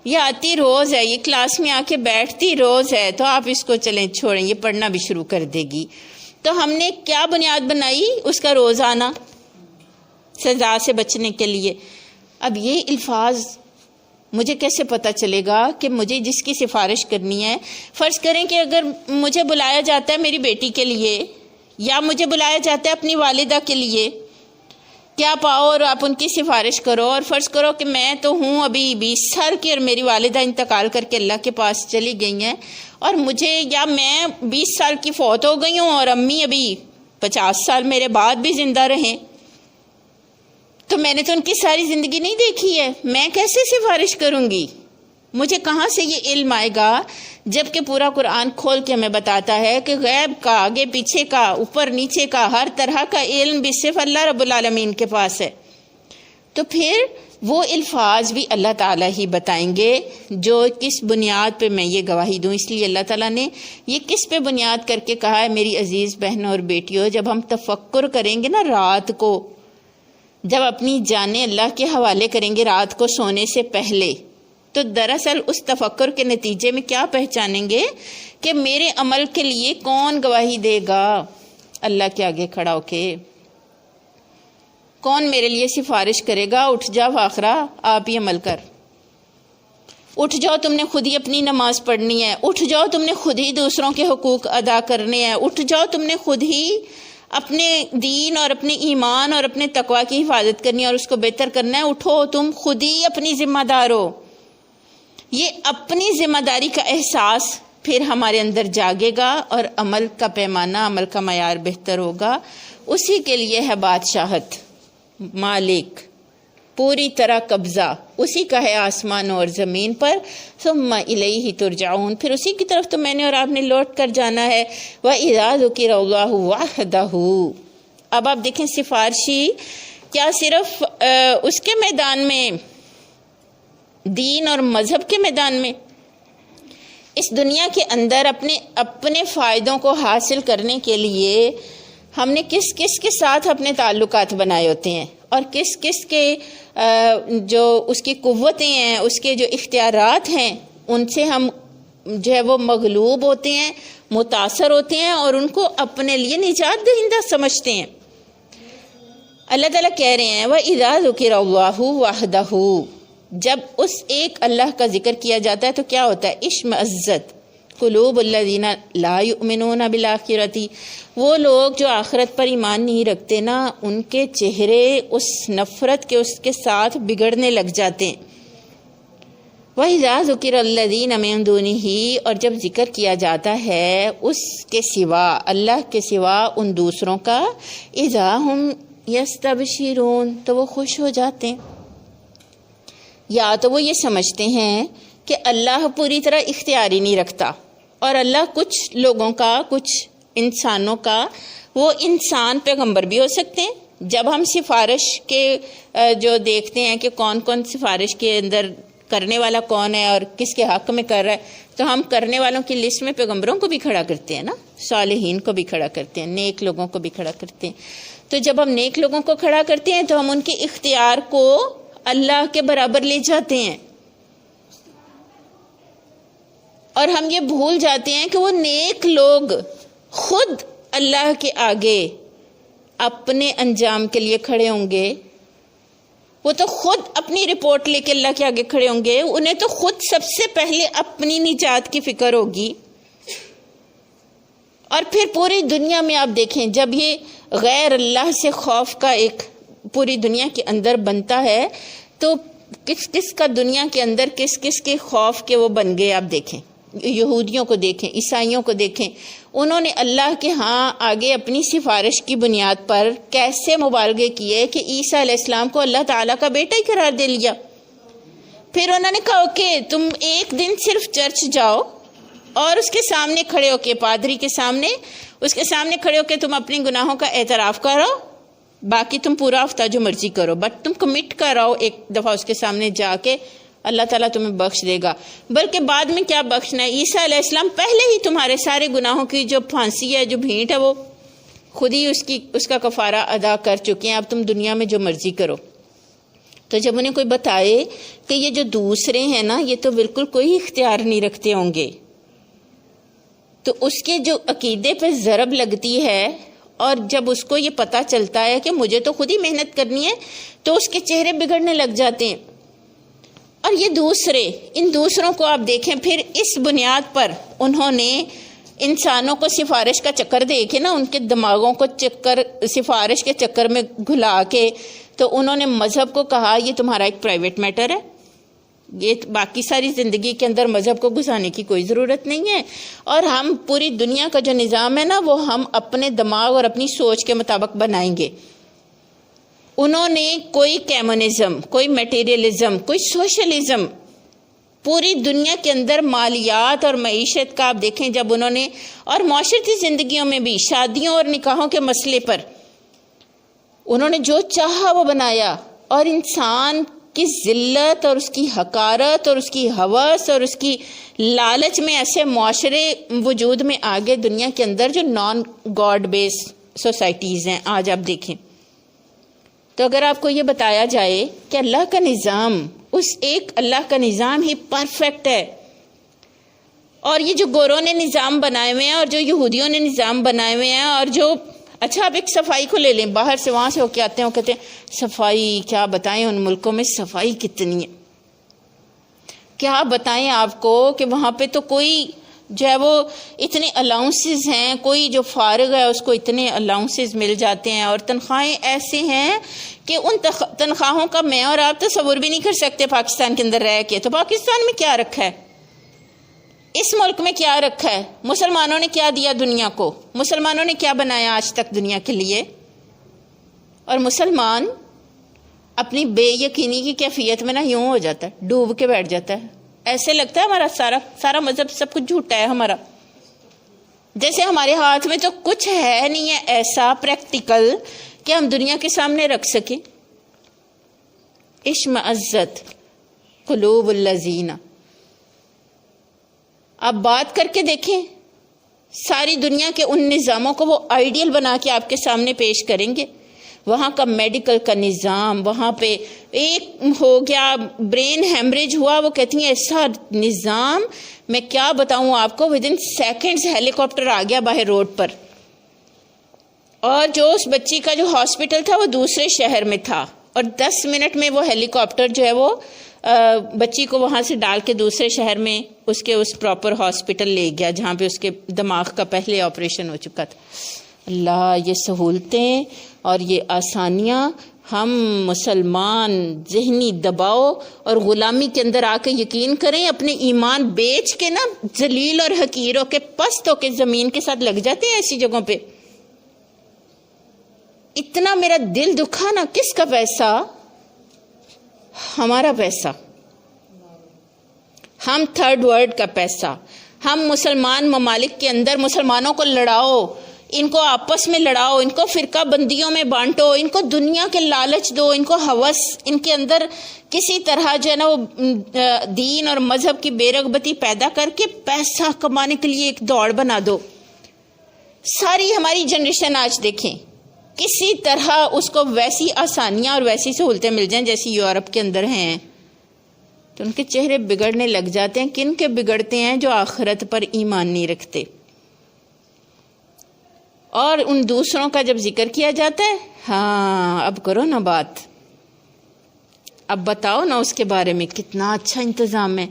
یہ آتی روز ہے، یہ کلاس میں آ کے بیٹھتی روز ہے، تو آپ اس کو چلیں چھوڑیں، یہ پڑھنا بھی شروع کر دے گی. تو ہم نے کیا بنیاد بنائی؟ اس کا روز آنا سزا سے بچنے کے لیے. اب یہ الفاظ مجھے کیسے پتہ چلے گا کہ مجھے جس کی سفارش کرنی ہے؟ فرض کریں کہ اگر مجھے بلایا جاتا ہے میری بیٹی کے لیے، یا مجھے بلایا جاتا ہے اپنی والدہ کے لیے کہ آپ آؤ اور آپ ان کی سفارش کرو، اور فرض کرو کہ میں تو ہوں ابھی 20 سال کی اور میری والدہ انتقال کر کے اللہ کے پاس چلی گئی ہیں، اور مجھے یا میں 20 سال کی فوت ہو گئی ہوں اور امی ابھی 50 سال میرے بعد بھی زندہ رہیں، تو میں نے تو ان کی ساری زندگی نہیں دیکھی ہے، میں کیسے سفارش کروں گی؟ مجھے کہاں سے یہ علم آئے گا؟ جبکہ پورا قرآن کھول کے ہمیں بتاتا ہے کہ غیب کا، آگے پیچھے کا، اوپر نیچے کا، ہر طرح کا علم بھی صرف اللہ رب العالمین کے پاس ہے. تو پھر وہ الفاظ بھی اللہ تعالیٰ ہی بتائیں گے جو کس بنیاد پہ میں یہ گواہی دوں. اس لیے اللہ تعالیٰ نے یہ کس پہ بنیاد کر کے کہا ہے میری عزیز بہنوں اور بیٹیوں؟ جب ہم تفکر کریں گے نا رات کو، جب اپنی جانیں اللہ کے حوالے کریں گے رات کو سونے سے پہلے، تو دراصل اس تفکر کے نتیجے میں کیا پہچانیں گے کہ میرے عمل کے لیے کون گواہی دے گا اللہ کے آگے کھڑا ہو کے، کون میرے لیے سفارش کرے گا؟ اٹھ جا فاخرہ، آپ ہی عمل کر، اٹھ جاؤ تم نے خود ہی اپنی نماز پڑھنی ہے، اٹھ جاؤ تم نے خود ہی دوسروں کے حقوق ادا کرنے ہیں، اٹھ جاؤ تم نے خود ہی اپنے دین اور اپنے ایمان اور اپنے تقوی کی حفاظت کرنی ہے اور اس کو بہتر کرنا ہے، اٹھو تم خود ہی اپنی ذمہ دار ہو. یہ اپنی ذمہ داری کا احساس پھر ہمارے اندر جاگے گا اور عمل کا پیمانہ، عمل کا معیار بہتر ہوگا. اسی کے لیے ہے بادشاہت، مالک، پوری طرح قبضہ اسی کا ہے آسمان اور زمین پر. ثم الیہ ترجعون، پھر اسی کی طرف تو میں نے اور آپ نے لوٹ کر جانا ہے. وَإِذَا ذُكِرَ اللَّهُ وَحْدَهُ. اب آپ دیکھیں سفارشی کیا صرف اس کے میدان میں، دین اور مذہب کے میدان میں، اس دنیا کے اندر اپنے فائدوں کو حاصل کرنے کے لیے ہم نے کس کس کے ساتھ اپنے تعلقات بنائے ہوتے ہیں، اور کس کس کے جو اس کی قوتیں ہیں، اس کے جو اختیارات ہیں، ان سے ہم جو ہے وہ مغلوب ہوتے ہیں، متاثر ہوتے ہیں اور ان کو اپنے لیے نجات دہندہ سمجھتے ہیں. اللہ تعالیٰ کہہ رہے ہیں وَإِذَا ذُكِرَ اللَّهُ وَحْدَهُ، جب اس ایک اللہ کا ذکر کیا جاتا ہے تو کیا ہوتا ہے؟ اشمئزت قلوب الذین لا یؤمنون بالآخرۃ، وہ لوگ جو آخرت پر ایمان نہیں رکھتے نا، ان کے چہرے اس نفرت کے، اس کے ساتھ بگڑنے لگ جاتے ہیں. وَإِذَا ذُكِرَ الَّذِينَ مِن دُونِهِ، اور جب ذکر کیا جاتا ہے اس کے سوا، اللہ کے سوا ان دوسروں کا، اذا ہم یستبشرون، تو وہ خوش ہو جاتے ہیں. یا تو وہ یہ سمجھتے ہیں کہ اللہ پوری طرح اختیار ہی نہیں رکھتا، اور اللہ کچھ لوگوں کا، کچھ انسانوں کا، وہ انسان پیغمبر بھی ہو سکتے ہیں. جب ہم سفارش کے جو دیکھتے ہیں کہ کون کون سفارش کے اندر کرنے والا کون ہے اور کس کے حق میں کر رہا ہے، تو ہم کرنے والوں کی لسٹ میں پیغمبروں کو بھی کھڑا کرتے ہیں نا، صالحین کو بھی کھڑا کرتے ہیں، نیک لوگوں کو بھی کھڑا کرتے ہیں. تو جب ہم نیک لوگوں کو کھڑا کرتے ہیں تو ہم ان کے اختیار کو اللہ کے برابر لے جاتے ہیں، اور ہم یہ بھول جاتے ہیں کہ وہ نیک لوگ خود اللہ کے آگے اپنے انجام کے لیے کھڑے ہوں گے. وہ تو خود اپنی رپورٹ لے کے اللہ کے آگے کھڑے ہوں گے. انہیں تو خود سب سے پہلے اپنی نجات کی فکر ہوگی. اور پھر پوری دنیا میں آپ دیکھیں، جب یہ غیر اللہ سے خوف کا ایک پوری دنیا کے اندر بنتا ہے، تو کس کس کا دنیا کے اندر کس کس کے خوف کے وہ بن گئے. آپ دیکھیں، یہودیوں کو دیکھیں، عیسائیوں کو دیکھیں، انہوں نے اللہ کے ہاں آگے اپنی سفارش کی بنیاد پر کیسے مبالغے کیے کہ عیسیٰ علیہ السلام کو اللہ تعالیٰ کا بیٹا ہی قرار دے لیا. پھر انہوں نے کہا کہ تم ایک دن صرف چرچ جاؤ اور اس کے سامنے کھڑے ہو کے، پادری کے سامنے، اس کے سامنے کھڑے ہو کے تم اپنے گناہوں کا اعتراف کرو، باقی تم پورا ہفتہ جو مرضی کرو، بٹ تم کمٹ کراؤ ایک دفعہ اس کے سامنے جا کے، اللہ تعالیٰ تمہیں بخش دے گا. بلکہ بعد میں کیا بخشنا ہے، عیسیٰ علیہ السلام پہلے ہی تمہارے سارے گناہوں کی جو پھانسی ہے، جو بھینٹ ہے، وہ خود ہی اس کا کفارہ ادا کر چکے ہیں. اب تم دنیا میں جو مرضی کرو. تو جب انہیں کوئی بتائے کہ یہ جو دوسرے ہیں نا، یہ تو بالکل کوئی اختیار نہیں رکھتے ہوں گے، تو اس کے جو عقیدے پہ ضرب لگتی ہے، اور جب اس کو یہ پتہ چلتا ہے کہ مجھے تو خود ہی محنت کرنی ہے، تو اس کے چہرے بگڑنے لگ جاتے ہیں. اور یہ ان دوسروں کو آپ دیکھیں، پھر اس بنیاد پر انہوں نے انسانوں کو سفارش کا چکر دے کے نا، ان کے دماغوں کو سفارش کے چکر میں گھلا کے، تو انہوں نے مذہب کو کہا یہ تمہارا ایک پرائیویٹ میٹر ہے، یہ باقی ساری زندگی کے اندر مذہب کو گھسانے کی کوئی ضرورت نہیں ہے، اور ہم پوری دنیا کا جو نظام ہے نا، وہ ہم اپنے دماغ اور اپنی سوچ کے مطابق بنائیں گے. انہوں نے کوئی کمیونزم، کوئی میٹیریلزم، کوئی سوشلزم، پوری دنیا کے اندر مالیات اور معیشت کا آپ دیکھیں، جب انہوں نے، اور معاشرتی زندگیوں میں بھی شادیوں اور نکاحوں کے مسئلے پر انہوں نے جو چاہا وہ بنایا، اور انسان کی ذلت اور اس کی حقارت اور اس کی ہوس اور اس کی لالچ میں ایسے معاشرے وجود میں آگے دنیا کے اندر جو نان گاڈ بیس سوسائٹیز ہیں. آج آپ دیکھیں تو اگر آپ کو یہ بتایا جائے کہ اللہ کا نظام، اس ایک اللہ کا نظام ہی پرفیکٹ ہے، اور یہ جو گوروں نے نظام بنائے ہوئے ہیں اور جو یہودیوں نے نظام بنائے ہوئے ہیں، اور جو اچھا آپ ایک صفائی کو لے لیں، باہر سے وہاں سے ہو کے آتے ہیں، وہ کہتے ہیں صفائی، کیا بتائیں ان ملکوں میں صفائی کتنی ہے، کیا بتائیں آپ کو کہ وہاں پہ تو کوئی جو ہے وہ اتنے الاؤنسز ہیں، کوئی جو فارغ ہے اس کو اتنے الاؤنسز مل جاتے ہیں، اور تنخواہیں ایسے ہیں کہ ان تنخواہوں کا میں اور آپ تصور بھی نہیں کر سکتے پاکستان کے اندر رہ کے. تو پاکستان میں کیا رکھا ہے، اس ملک میں کیا رکھا ہے، مسلمانوں نے کیا دیا دنیا کو، مسلمانوں نے کیا بنایا آج تک دنیا کے لیے. اور مسلمان اپنی بے یقینی کی کیفیت میں نا یوں ہو جاتا ہے، ڈوب کے بیٹھ جاتا ہے، ایسے لگتا ہے ہمارا سارا مذہب سب کچھ جھوٹا ہے ہمارا، جیسے ہمارے ہاتھ میں تو کچھ ہے نہیں ہے ایسا پریکٹیکل کہ ہم دنیا کے سامنے رکھ سکیں. اشمئزت قلوب الذین، آپ بات کر کے دیکھیں، ساری دنیا کے ان نظاموں کو وہ آئیڈیل بنا کے آپ کے سامنے پیش کریں گے. وہاں کا میڈیکل کا نظام، وہاں پہ ایک ہو گیا برین ہیمریج ہوا، وہ کہتی ہیں ایسا نظام، میں کیا بتاؤں آپ کو، ودن سیکنڈز ہیلی کاپٹر آ گیا باہر روڈ پر، اور جو اس بچی کا جو ہاسپٹل تھا وہ دوسرے شہر میں تھا، اور 10 منٹ میں وہ ہیلی کاپٹر جو ہے وہ بچی کو وہاں سے ڈال کے دوسرے شہر میں اس کے اس پراپر ہاسپٹل لے گیا جہاں پہ اس کے دماغ کا پہلے آپریشن ہو چکا تھا. اللہ، یہ سہولتیں اور یہ آسانیاں ہم مسلمان ذہنی دباؤ اور غلامی کے اندر آ کے یقین کریں، اپنے ایمان بیچ کے نا ذلیل اور حقیر ہو کے پست ہو کے زمین کے ساتھ لگ جاتے ہیں ایسی جگہوں پہ. اتنا میرا دل دکھا نا. کس کا پیسہ؟ ہمارا پیسہ. ہم تھرڈ ورلڈ کا پیسہ. ہم مسلمان ممالک کے اندر مسلمانوں کو لڑاؤ، ان کو آپس میں لڑاؤ، ان کو فرقہ بندیوں میں بانٹو، ان کو دنیا کے لالچ دو، ان کو ہوس، ان کے اندر کسی طرح جو ہے نا وہ دین اور مذہب کی بے رغبتی پیدا کر کے پیسہ کمانے کے لیے ایک دوڑ بنا دو. ساری ہماری جنریشن آج دیکھیں، کسی طرح اس کو ویسی آسانیاں اور ویسی سہولتیں مل جائیں جیسی یورپ کے اندر ہیں تو ان کے چہرے بگڑنے لگ جاتے ہیں. کن کے بگڑتے ہیں؟ جو آخرت پر ایمان نہیں رکھتے. اور ان دوسروں کا جب ذکر کیا جاتا ہے، ہاں اب کرو نا بات، اب بتاؤ نا اس کے بارے میں. کتنا اچھا انتظام ہے،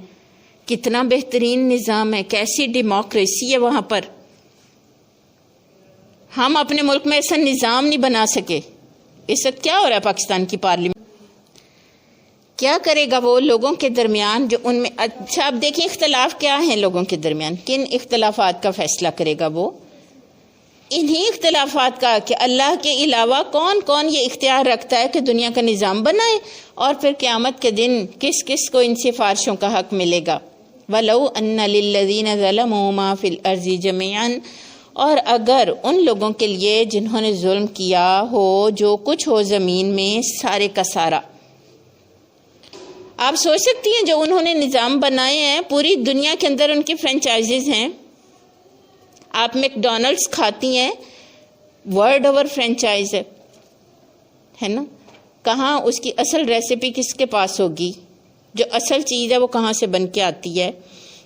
کتنا بہترین نظام ہے، کیسی ڈیموکریسی ہے وہاں پر. ہم اپنے ملک میں ایسا نظام نہیں بنا سکے. اس وقت کیا ہو رہا ہے پاکستان کی پارلیمنٹ؟ کیا کرے گا وہ لوگوں کے درمیان جو ان میں. اچھا اب دیکھیں اختلاف کیا ہیں لوگوں کے درمیان، کن اختلافات کا فیصلہ کرے گا وہ؟ انہی اختلافات کا کہ اللہ کے علاوہ کون کون یہ اختیار رکھتا ہے کہ دنیا کا نظام بنائے، اور پھر قیامت کے دن کس کس کو ان سفارشوں کا حق ملے گا. وَلَوْ أَنَّ لِلَّذِينَ ظَلَمُوا مَا فِي الْأَرْضِ جَمِيعًا، اور اگر ان لوگوں کے لیے جنہوں نے ظلم کیا ہو جو کچھ ہو زمین میں سارے کا سارا. آپ سوچ سکتی ہیں جو انہوں نے نظام بنائے ہیں، پوری دنیا کے اندر ان کی فرینچائزز ہیں. آپ میک ڈونلڈس کھاتی ہیں، ورلڈ اوور فرینچائز ہے نا. کہاں اس کی اصل ریسیپی کس کے پاس ہوگی؟ جو اصل چیز ہے وہ کہاں سے بن کے آتی ہے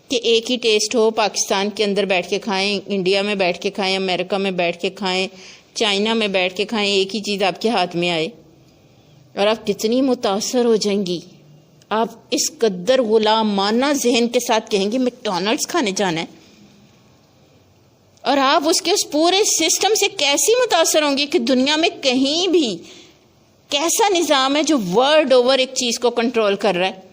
کہ ایک ہی ٹیسٹ ہو. پاکستان کے اندر بیٹھ کے کھائیں، انڈیا میں بیٹھ کے کھائیں، امریکہ میں بیٹھ کے کھائیں، چائنا میں بیٹھ کے کھائیں، ایک ہی چیز آپ کے ہاتھ میں آئے. اور آپ کتنی متاثر ہو جائیں گی. آپ اس قدر غلامانہ ذہن کے ساتھ کہیں گے میک ڈونلڈس کھانے جانا ہے، اور آپ اس کے اس پورے سسٹم سے کیسی متاثر ہوں گی کہ دنیا میں کہیں بھی کیسا نظام ہے جو ورلڈ اوور ایک چیز کو کنٹرول کر رہا ہے.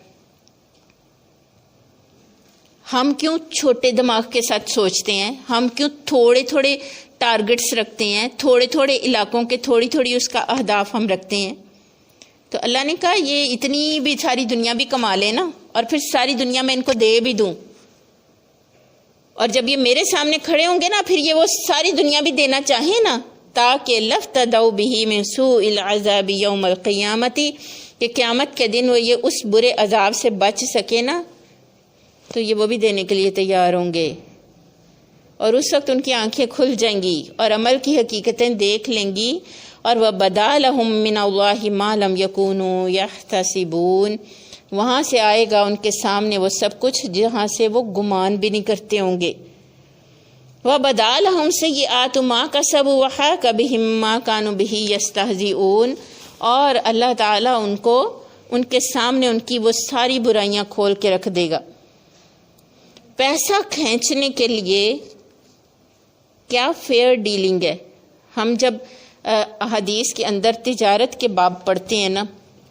ہم کیوں چھوٹے دماغ کے ساتھ سوچتے ہیں؟ ہم کیوں تھوڑے تھوڑے ٹارگٹس رکھتے ہیں، تھوڑے تھوڑے علاقوں کے تھوڑی تھوڑی اس کا اہداف ہم رکھتے ہیں؟ تو اللہ نے کہا یہ اتنی بھی ساری دنیا بھی کما لے نا، اور پھر ساری دنیا میں ان کو دے بھی دوں، اور جب یہ میرے سامنے کھڑے ہوں گے نا پھر یہ وہ ساری دنیا بھی دینا چاہیں نا، تاکہ لفتدوا بہ من سوء العذاب یوم القیامت، کہ قیامت کے دن وہ یہ اس برے عذاب سے بچ سکے نا، تو یہ وہ بھی دینے کے لیے تیار ہوں گے. اور اس وقت ان کی آنکھیں کھل جائیں گی اور عمل کی حقیقتیں دیکھ لیں گی. اور وَبَدَا لَهُم مِّنَ اللَّهِ مَا لَمْ يَكُونُوا يَحْتَسِبُونَ، وہاں سے آئے گا ان کے سامنے وہ سب کچھ جہاں سے وہ گمان بھی نہیں کرتے ہوں گے. وَبَدَا لَهُمْ سَيِّئَاتُ مَا كَسَبُوا وَحَاقَ بِهِم مَّا كَانُوا بِهِ يَسْتَهْزِئُونَ، اور اللہ تعالیٰ ان کو ان کے سامنے ان کی وہ ساری برائیاں کھول کے رکھ دے گا. پیسہ کھینچنے کے لیے کیا فیئر ڈیلنگ ہے. ہم جب حدیث کے اندر تجارت کے باب پڑھتے ہیں نا،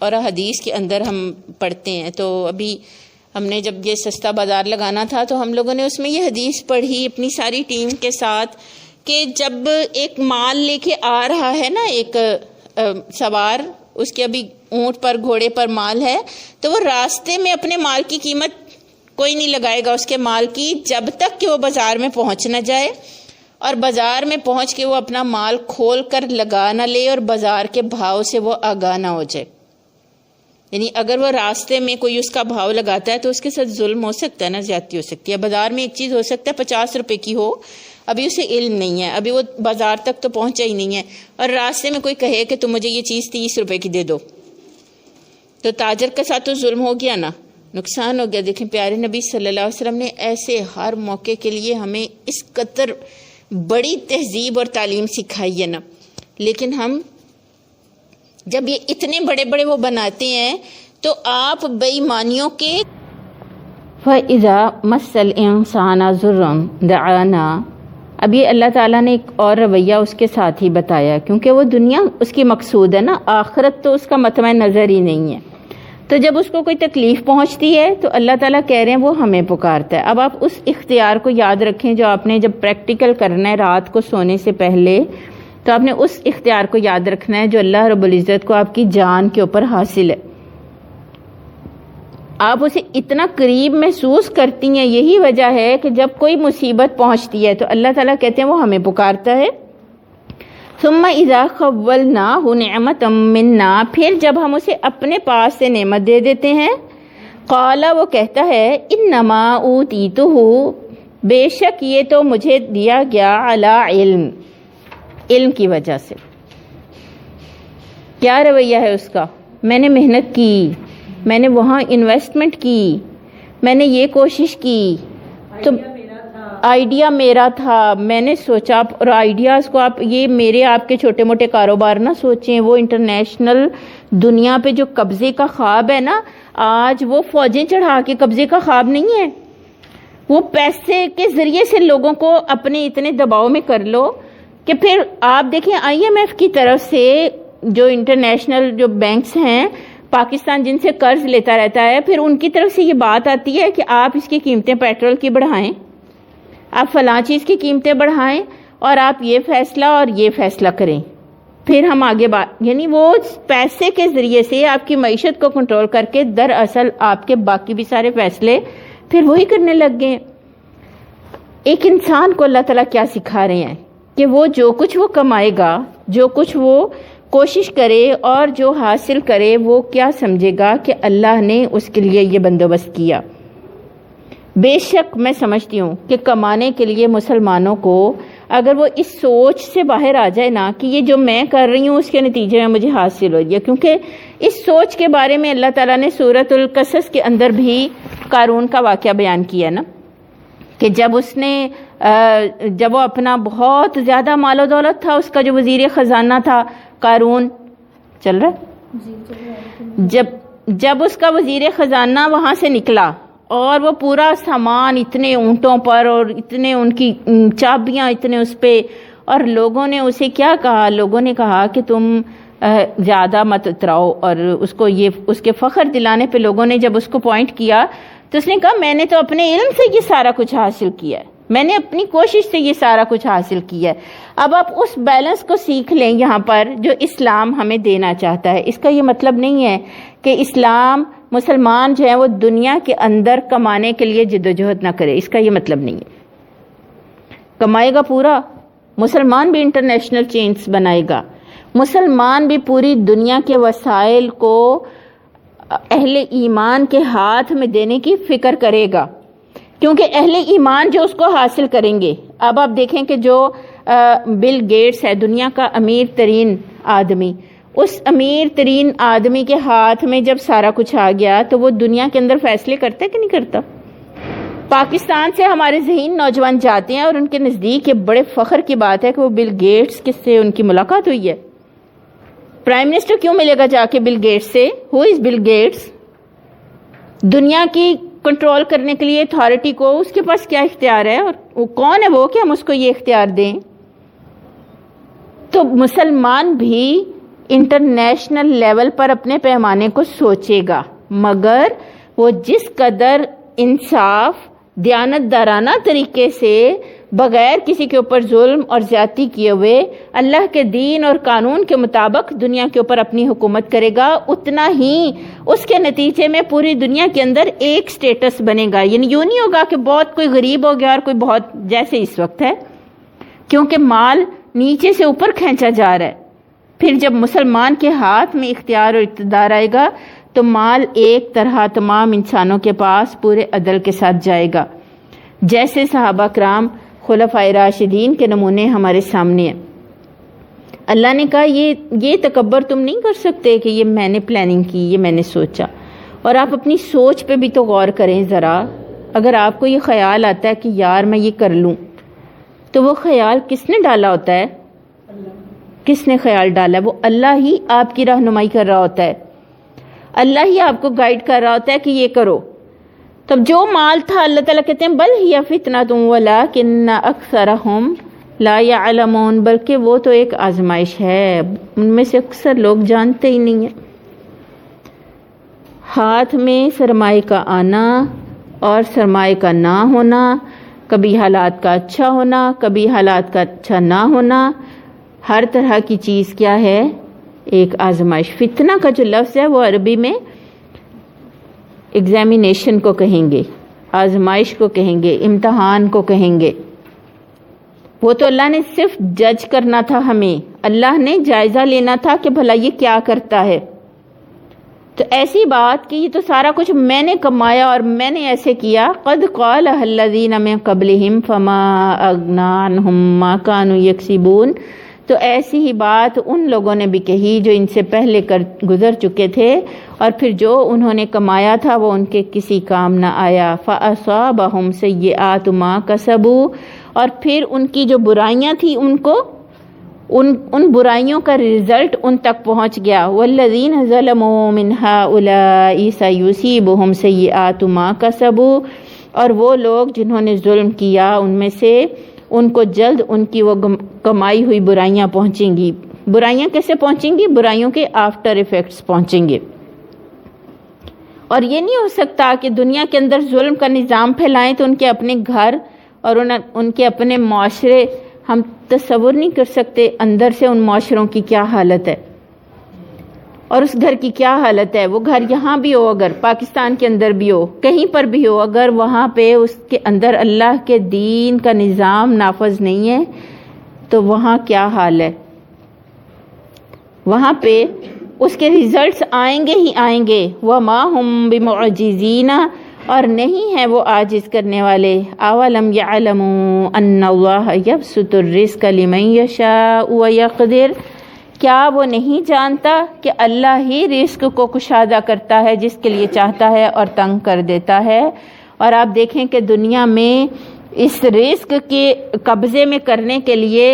اور حدیث کے اندر ہم پڑھتے ہیں، تو ابھی ہم نے جب یہ سستا بازار لگانا تھا تو ہم لوگوں نے اس میں یہ حدیث پڑھی اپنی ساری ٹیم کے ساتھ کہ جب ایک مال لے کے آ رہا ہے نا ایک سوار، اس کے ابھی اونٹ پر گھوڑے پر مال ہے، تو وہ راستے میں اپنے مال کی قیمت کوئی نہیں لگائے گا اس کے مال کی جب تک کہ وہ بازار میں پہنچ نہ جائے، اور بازار میں پہنچ کے وہ اپنا مال کھول کر لگا نہ لے اور بازار کے بھاؤ سے وہ آگاہ نہ ہو جائے. یعنی اگر وہ راستے میں کوئی اس کا بھاؤ لگاتا ہے تو اس کے ساتھ ظلم ہو سکتا ہے نا، زیادتی ہو سکتی ہے. بازار میں ایک چیز ہو سکتا ہے 50 روپے کی ہو، ابھی اسے علم نہیں ہے، ابھی وہ بازار تک تو پہنچا ہی نہیں ہے، اور راستے میں کوئی کہے کہ تم مجھے یہ چیز 30 روپے کی دے دو، تو تاجر کے ساتھ تو ظلم ہو گیا نا، نقصان ہو گیا. دیکھیں پیارے نبی صلی اللہ علیہ وسلم نے ایسے ہر موقع کے لیے ہمیں اس قدر بڑی تہذیب اور تعلیم سکھائی ہے نا، لیکن ہم جب یہ اتنے بڑے بڑے وہ بناتے ہیں تو آپ بے ایمانیوں کے فَإِذَا مَسَّ الْإِنسَانَ ضُرٌّ دَعَانَا، اب یہ اللہ تعالیٰ نے ایک اور رویہ اس کے ساتھ ہی بتایا، کیونکہ وہ دنیا اس کی مقصود ہے نا، آخرت تو اس کا مطمع نظر ہی نہیں ہے. تو جب اس کو کوئی تکلیف پہنچتی ہے تو اللہ تعالیٰ کہہ رہے ہیں وہ ہمیں پکارتا ہے. اب آپ اس اختیار کو یاد رکھیں جو آپ نے جب پریکٹیکل کرنا ہے رات کو سونے سے پہلے، تو آپ نے اس اختیار کو یاد رکھنا ہے جو اللہ رب العزت کو آپ کی جان کے اوپر حاصل ہے. آپ اسے اتنا قریب محسوس کرتی ہیں. یہی وجہ ہے کہ جب کوئی مصیبت پہنچتی ہے تو اللہ تعالیٰ کہتے ہیں وہ ہمیں پکارتا ہے. ثم اذا خولناہ نعمتا منا، پھر جب ہم اسے اپنے پاس سے نعمت دے دیتے ہیں، قال وہ کہتا ہے انما اوتیتہ، بے شک یہ تو مجھے دیا گیا علی علم، علم کی وجہ سے. کیا رویہ ہے اس کا؟ میں نے محنت کی، میں نے وہاں انویسٹمنٹ کی، میں نے یہ کوشش کی، تو آئیڈیا میرا تھا، میں نے سوچا. اور آئیڈیاز کو آپ یہ میرے آپ کے چھوٹے موٹے کاروبار نہ سوچیں، وہ انٹرنیشنل دنیا پہ جو قبضے کا خواب ہے نا، آج وہ فوجیں چڑھا کے قبضے کا خواب نہیں ہے. وہ پیسے کے ذریعے سے لوگوں کو اپنے اتنے دباؤ میں کر لو کہ پھر آپ دیکھیں IMF کی طرف سے جو انٹرنیشنل جو بینکس ہیں، پاکستان جن سے قرض لیتا رہتا ہے، پھر ان کی طرف سے یہ بات آتی ہے کہ آپ اس کی قیمتیں پیٹرول کی بڑھائیں، آپ فلاں چیز کی قیمتیں بڑھائیں، اور آپ یہ فیصلہ اور یہ فیصلہ کریں، پھر ہم آگے یعنی وہ پیسے کے ذریعے سے آپ کی معیشت کو کنٹرول کر کے دراصل آپ کے باقی بھی سارے فیصلے پھر وہی کرنے لگ گئے. ایک انسان کو اللہ تعالیٰ کیا سکھا رہے ہیں کہ وہ جو کچھ وہ کمائے گا، جو کچھ وہ کوشش کرے اور جو حاصل کرے، وہ کیا سمجھے گا کہ اللہ نے اس کے لیے یہ بندوبست کیا. بے شک میں سمجھتی ہوں کہ کمانے کے لیے مسلمانوں کو اگر وہ اس سوچ سے باہر آ جائے نا کہ یہ جو میں کر رہی ہوں اس کے نتیجے میں مجھے حاصل ہو گیا، کیونکہ اس سوچ کے بارے میں اللہ تعالیٰ نے سورۃ القصص کے اندر بھی قارون کا واقعہ بیان کیا نا، کہ جب وہ اپنا بہت زیادہ مال و دولت تھا، اس کا جو وزیر خزانہ تھا قارون، چل رہا، جب اس کا وزیر خزانہ وہاں سے نکلا اور وہ پورا سامان اتنے اونٹوں پر اور اتنے ان کی چابیاں اتنے اس پہ، اور لوگوں نے اسے کیا کہا؟ لوگوں نے کہا کہ تم زیادہ مت اتراؤ، اور اس کے فخر دلانے پہ لوگوں نے جب اس کو پوائنٹ کیا تو اس نے کہا میں نے تو اپنے علم سے یہ سارا کچھ حاصل کیا ہے، میں نے اپنی کوشش سے یہ سارا کچھ حاصل کیا ہے. اب آپ اس بیلنس کو سیکھ لیں یہاں پر جو اسلام ہمیں دینا چاہتا ہے. اس کا یہ مطلب نہیں ہے کہ اسلام مسلمان جو ہیں وہ دنیا کے اندر کمانے کے لیے جدوجہد نہ کرے، اس کا یہ مطلب نہیں ہے. کمائے گا پورا، مسلمان بھی انٹرنیشنل چینز بنائے گا، مسلمان بھی پوری دنیا کے وسائل کو اہل ایمان کے ہاتھ میں دینے کی فکر کرے گا، کیونکہ اہل ایمان جو اس کو حاصل کریں گے. اب آپ دیکھیں کہ جو بل گیٹس ہے دنیا کا امیر ترین آدمی، اس امیر ترین آدمی کے ہاتھ میں جب سارا کچھ آ گیا تو وہ دنیا کے اندر فیصلے کرتا ہے کہ نہیں کرتا؟ پاکستان سے ہمارے ذہین نوجوان جاتے ہیں اور ان کے نزدیک یہ بڑے فخر کی بات ہے کہ وہ بل گیٹس کس سے ان کی ملاقات ہوئی ہے. پرائم منسٹر کیوں ملے گا جا کے بل گیٹس سے؟ ہو از بل گیٹس؟ دنیا کی کنٹرول کرنے کے لیے اتھارٹی کو اس کے پاس کیا اختیار ہے، اور وہ کون ہے وہ کہ ہم اس کو یہ اختیار دیں؟ تو مسلمان بھی انٹرنیشنل لیول پر اپنے پیمانے کو سوچے گا، مگر وہ جس قدر انصاف دیانتدارانہ طریقے سے بغیر کسی کے اوپر ظلم اور زیادتی کیے ہوئے اللہ کے دین اور قانون کے مطابق دنیا کے اوپر اپنی حکومت کرے گا، اتنا ہی اس کے نتیجے میں پوری دنیا کے اندر ایک سٹیٹس بنے گا. یعنی یوں نہیں ہوگا کہ بہت کوئی غریب ہو گیا اور کوئی بہت، جیسے اس وقت ہے، کیونکہ مال نیچے سے اوپر کھینچا جا رہا ہے. پھر جب مسلمان کے ہاتھ میں اختیار اور اقتدار آئے گا تو مال ایک طرح تمام انسانوں کے پاس پورے عدل کے ساتھ جائے گا. جیسے صحابہ کرام خلفائے راشدین کے نمونے ہمارے سامنے ہیں. اللہ نے کہا یہ تکبر تم نہیں کر سکتے کہ یہ میں نے پلاننگ کی، یہ میں نے سوچا. اور آپ اپنی سوچ پہ بھی تو غور کریں ذرا. اگر آپ کو یہ خیال آتا ہے کہ یار میں یہ کر لوں، تو وہ خیال کس نے ڈالا ہوتا ہے؟ کس نے خیال ڈالا ہے؟ وہ اللہ ہی آپ کی رہنمائی کر رہا ہوتا ہے، اللہ ہی آپ کو گائیڈ کر رہا ہوتا ہے کہ یہ کرو. تب جو مال تھا اللہ تعالیٰ کہتے ہیں بل ہی فتنۃ ولکن اکثرہم لا یعلمون، بلکہ وہ تو ایک آزمائش ہے، ان میں سے اکثر لوگ جانتے ہی نہیں ہیں. ہاتھ میں سرمائے کا آنا اور سرمائے کا نہ ہونا، کبھی حالات کا اچھا ہونا، کبھی حالات کا اچھا نہ ہونا، ہر طرح کی چیز کیا ہے؟ ایک آزمائش. فتنہ کا جو لفظ ہے وہ عربی میں ایگزامینیشن کو کہیں گے، آزمائش کو کہیں گے، امتحان کو کہیں گے. وہ تو اللہ نے صرف جج کرنا تھا ہمیں، اللہ نے جائزہ لینا تھا کہ بھلا یہ کیا کرتا ہے. تو ایسی بات کہ یہ تو سارا کچھ میں نے کمایا اور میں نے ایسے کیا. قد قال الذین من قبلہم فما اغنی عنہم ما کانوا یکسبون. تو ایسی ہی بات ان لوگوں نے بھی کہی جو ان سے پہلے گزر چکے تھے، اور پھر جو انہوں نے کمایا تھا وہ ان کے کسی کام نہ آیا. فأصابہم سیئات ما کسبوا. اور پھر ان کی جو برائیاں تھیں ان برائیوں کا رزلٹ ان تک پہنچ گیا. والذین ظلموا من ہؤلاء سیصیبہم سیئات ما کسبوا. اور وہ لوگ جنہوں نے ظلم کیا ان میں سے ان کو جلد ان کی وہ کمائی ہوئی برائیاں پہنچیں گی. برائیاں کیسے پہنچیں گی؟ برائیوں کے آفٹر ایفیکٹس پہنچیں گے. اور یہ نہیں ہو سکتا کہ دنیا کے اندر ظلم کا نظام پھیلائیں تو ان کے اپنے گھر اور ان کے اپنے معاشرے، ہم تصور نہیں کر سکتے اندر سے ان معاشروں کی کیا حالت ہے اور اس گھر کی کیا حالت ہے. وہ گھر یہاں بھی ہو، اگر پاکستان کے اندر بھی ہو، کہیں پر بھی ہو، اگر وہاں پہ اس کے اندر اللہ کے دین کا نظام نافذ نہیں ہے تو وہاں کیا حال ہے. وہاں پہ اس کے ریزلٹس آئیں گے ہی آئیں گے. وَمَا هُمْ بِمُعْجِزِينَ. اور نہیں ہے وہ عاجز کرنے والے. اولم یعلموا ان اللہ یبسط الرزق لمن یشاء ویقدر. کیا وہ نہیں جانتا کہ اللہ ہی رزق کو کشادہ کرتا ہے جس کے لیے چاہتا ہے اور تنگ کر دیتا ہے. اور آپ دیکھیں کہ دنیا میں اس رزق کے قبضے میں کرنے کے لیے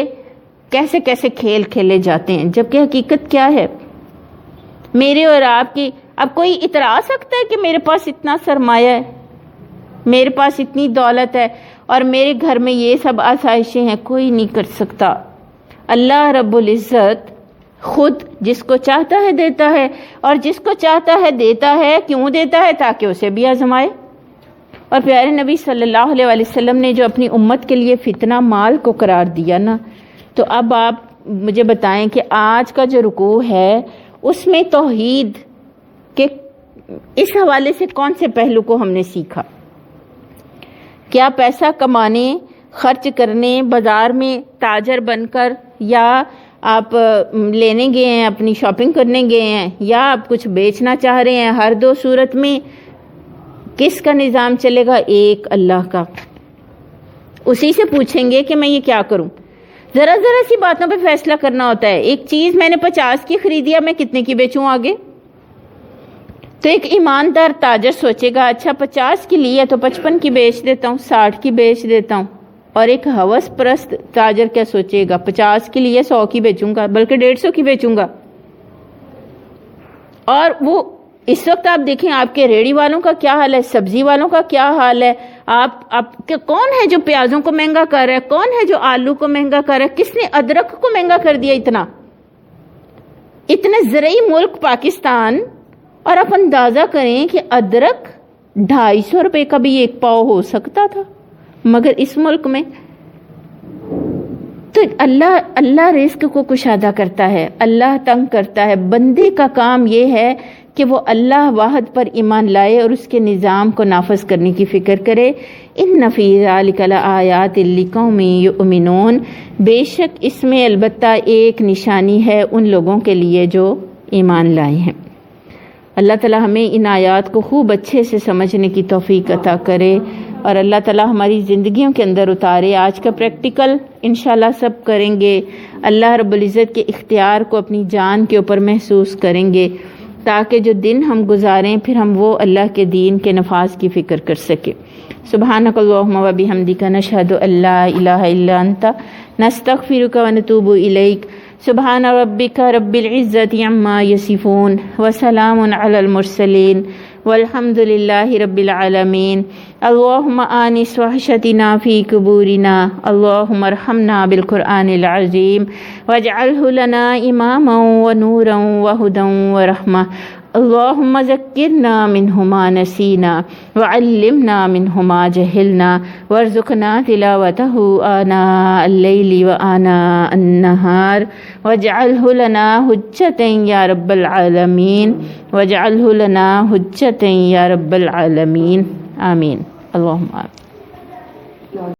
کیسے کیسے کھیل کھیلے جاتے ہیں، جبکہ حقیقت کیا ہے؟ میرے اور آپ کی، اب کوئی اترا سکتا ہے کہ میرے پاس اتنا سرمایہ ہے، میرے پاس اتنی دولت ہے اور میرے گھر میں یہ سب آسائشیں ہیں؟ کوئی نہیں کر سکتا. اللہ رب العزت خود جس کو چاہتا ہے دیتا ہے، اور جس کو چاہتا ہے دیتا ہے. کیوں دیتا ہے؟ تاکہ اسے بھی آزمائے. اور پیارے نبی صلی اللہ علیہ وسلم نے جو اپنی امت کے لیے فتنہ مال کو قرار دیا نا، تو اب آپ مجھے بتائیں کہ آج کا جو رکوع ہے اس میں توحید کے اس حوالے سے کون سے پہلو کو ہم نے سیکھا؟ کیا پیسہ کمانے، خرچ کرنے، بازار میں تاجر بن کر، یا آپ لینے گئے ہیں، اپنی شاپنگ کرنے گئے ہیں، یا آپ کچھ بیچنا چاہ رہے ہیں؟ ہر دو صورت میں کس کا نظام چلے گا؟ ایک اللہ کا. اسی سے پوچھیں گے کہ میں یہ کیا کروں. ذرا سی باتوں پہ فیصلہ کرنا ہوتا ہے. ایک چیز میں نے 50 کی خریدی ہے، میں کتنے کی بیچوں آگے؟ تو ایک ایماندار تاجر سوچے گا اچھا 50 کی لی ہے تو 55 کی بیچ دیتا ہوں، 60 کی بیچ دیتا ہوں. اور ایک ہوس پرست تاجر کیا سوچے گا؟ 50 کی لی ہے 100 کی بیچوں گا، بلکہ 150 کی بیچوں گا. اور وہ اس وقت آپ دیکھیں آپ کے ریڑھی والوں کا کیا حال ہے، سبزی والوں کا کیا حال ہے. آپ کون ہے جو پیازوں کو مہنگا کر رہا ہے؟ کون ہے جو آلو کو مہنگا کر رہا ہے؟ کس نے ادرک کو مہنگا کر دیا اتنا زرعی ملک پاکستان. اور آپ اندازہ کریں کہ ادرک 250 روپے کا بھی ایک پاؤ ہو سکتا تھا، مگر اس ملک میں تو اللہ رزق کو کشادہ کرتا ہے، اللہ تنگ کرتا ہے. بندے کا کام یہ ہے کہ وہ اللہ واحد پر ایمان لائے اور اس کے نظام کو نافذ کرنے کی فکر کرے. ان فی ذلک لآیات لقوم یؤمنون. بے شک اس میں البتہ ایک نشانی ہے ان لوگوں کے لیے جو ایمان لائے ہیں. اللہ تعالی ہمیں ان آیات کو خوب اچھے سے سمجھنے کی توفیق عطا کرے، اور اللہ تعالی ہماری زندگیوں کے اندر اتارے. آج کا پریکٹیکل انشاءاللہ سب کریں گے. اللہ رب العزت کے اختیار کو اپنی جان کے اوپر محسوس کریں گے، تاکہ جو دن ہم گزاریں پھر ہم وہ اللہ کے دین کے نفاذ کی فکر کر سکیں. سبحانک اللہم و بحمدک نشہد ان لا الہ الا انت نستغفرک و نتوب الیک. سبحان ربک رب العزت عما یصفون وسلام علی المرسلین والحمد للہ رب العالمین. اللہم آنس وحشتنا فی قبورنا. اللہم ارحمنا بالقرآن العظیم واجعلہ لنا اماما ونورا وہدا ورحمہ. اللهم ذكرنا منه ما نسينا وعلمنا منه ما جهلنا وارزقنا تلاوته آناء الليل وآناء النهار واجعله لنا حجة يا رب العالمين واجعله لنا حجة يا رب العالمين آمين اللهم آمين.